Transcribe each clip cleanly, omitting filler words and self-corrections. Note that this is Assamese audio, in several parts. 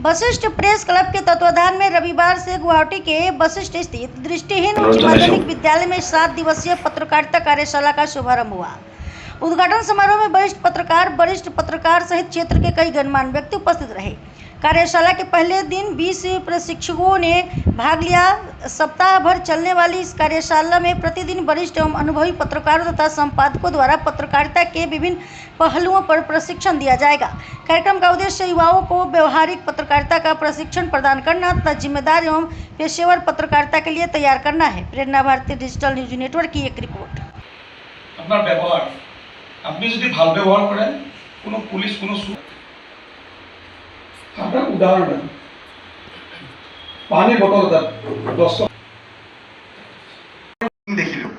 वशिष्ठ प्रेस क्लब के तत्वाधान में रविवार से गुवाहाटी के वशिष्ठ स्थित दृष्टिहीन उच्च माध्यमिक विद्यालय में 7 दिवसीय पत्रकारिता कार्यशाला का शुभारंभ हुआ। उद्घाटन समारोह में वरिष्ठ पत्रकार सहित क्षेत्र के कई गणमान्य व्यक्ति उपस्थित रहे। कार्यशाला के पहले दिन 20 प्रशिक्षकों ने भाग लिया। सप्ताह भर चलने वाली इस कार्यशाला में प्रतिदिन वरिष्ठ एवं अनुभवी पत्रकारों तथा संपादकों द्वारा पत्रकारिता के विभिन्न पहलुओं पर प्रशिक्षण दिया जाएगा। कार्यक्रम का उद्देश्य युवाओं को व्यवहारिक पत्रकारिता का प्रशिक्षण प्रदान करना तथा जिम्मेदार एवं पेशेवर पत्रकारिता के लिए तैयार करना है। प्रेरणा भारती डिजिटल न्यूज नेटवर्क की एक रिपोर्ट। আপনার ব্যবহার আপনি যদি ভালো ব্যবহার করেন কোনো পুলিশ কোনো আপনার উদাহরণ পানি বোতল 10 দেখিলো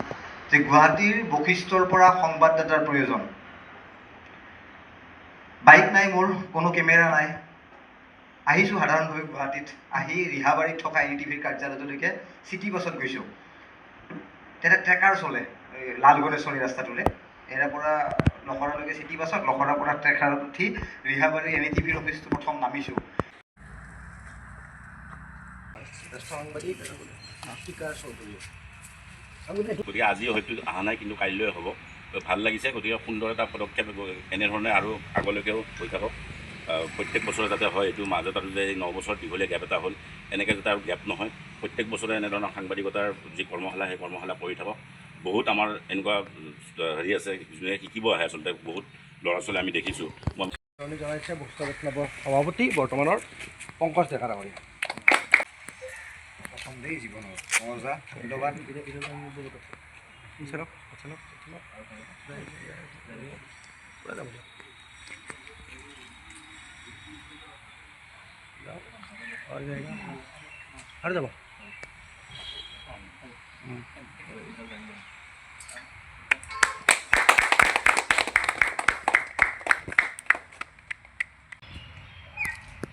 যে গুৱাহাটীৰ বৈশিষ্ট্যৰ পৰা সংবাদদাতাৰ প্ৰয়োজন। বাইক নাই, মোৰ কোনো কেমেৰা নাই। আহিছোঁ সাধাৰণভাৱে গুৱাহাটীত, আহি ৰিহাবাৰীত থকা NDTVৰ কাৰ্যালয়লৈকে চিটি বাছত গৈছোঁ। তেতিয়া ট্ৰেকাৰ চলে লাল গণেশনী ৰাস্তাটোৰে, এৰাৰ পৰা লখৰালৈকে চিটি বাছত, লখৰাৰ পৰা ট্ৰেকাৰত উঠি ৰিহাবাৰী NDTVৰ অফিচটো প্ৰথম নামিছোঁ। গতিকে আজি হয়তো অহা নাই, কিন্তু কাইলৈ হ'ব। ভাল লাগিছে। গতিকে সুন্দৰ এটা পদক্ষেপ, এনেধৰণে আৰু আগলৈকেও হৈ থাকক। প্ৰত্যেক বছৰে যাতে হয়, এইটো মাজত আৰু যে 9 বছৰ দীঘলীয়া গেপ এটা হ'ল, এনেকৈ যাতে আৰু গেপ নহয়। প্ৰত্যেক বছৰে এনেধৰণৰ সাংবাদিকতাৰ যি কৰ্মশালা, সেই কৰ্মশালা কৰি থাকক। বহুত আমাৰ এনেকুৱা হেৰি আছে, যোনে শিকিব আহে। আচলতে বহুত ল'ৰা ছোৱালী আমি দেখিছোঁ। জনাইছে বৈশিষ্ট্য প্ৰেছ ক্লাবৰ সভাপতি বৰ্তমানৰ পংকজ ডেকা ডাঙৰীয়া। প্ৰথমতেই জীৱনৰ মজা ধন্যবাদ। আৰু যাব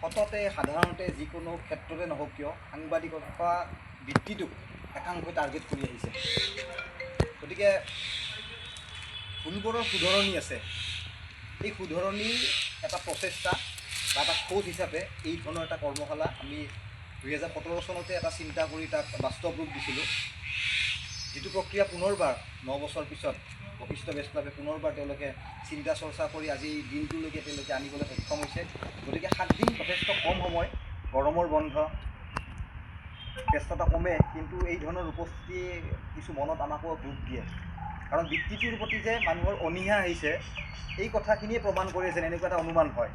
সততে সাধাৰণতে যিকোনো ক্ষেত্ৰতে নহওক কিয় সাংবাদিকতা বৃত্তিটোক একাংশই টাৰ্গেট কৰি আহিছে। গতিকে ভুলবোৰৰ শুধৰণি আছে। এই শুধৰণিৰ এটা প্ৰচেষ্টা বা এটা খোজ হিচাপে এই ধৰণৰ এটা কৰ্মশালা আমি 2017 চনতে এটা চিন্তা কৰি তাক বাস্তৱ ৰূপ দিছিলোঁ। যিটো প্ৰক্ৰিয়া পুনৰবাৰ 9 বছৰ পিছত বৈশিষ্ট্য প্ৰেছ ক্লাবে পুনৰবাৰ তেওঁলোকে চিন্তা চৰ্চা কৰি আজি এই দিনটোলৈকে তেওঁলোকে আনিবলৈ সক্ষম হৈছে। গতিকে 7 দিন যথেষ্ট কম সময়, গৰমৰ বন্ধ, ব্যস্ততা কমে, কিন্তু এই ধৰণৰ উপস্থিতি কিছু মনত আমাকো দুখ দিয়ে। কাৰণ বৃত্তিটোৰ প্ৰতি যে মানুহৰ অনীহা আহিছে, এই কথাখিনিয়ে প্ৰমাণ কৰি আছে, এনেকুৱা এটা অনুমান হয়।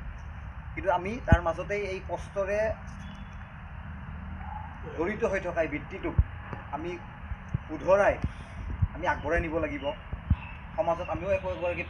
কিন্তু আমি তাৰ মাজতেই এই কষ্টৰে জড়িত হৈ থকা এই বৃত্তিটোক আমি শুধৰাই আমি আগবঢ়াই নিব লাগিব। সমাজত আমিও একো এগৰাকী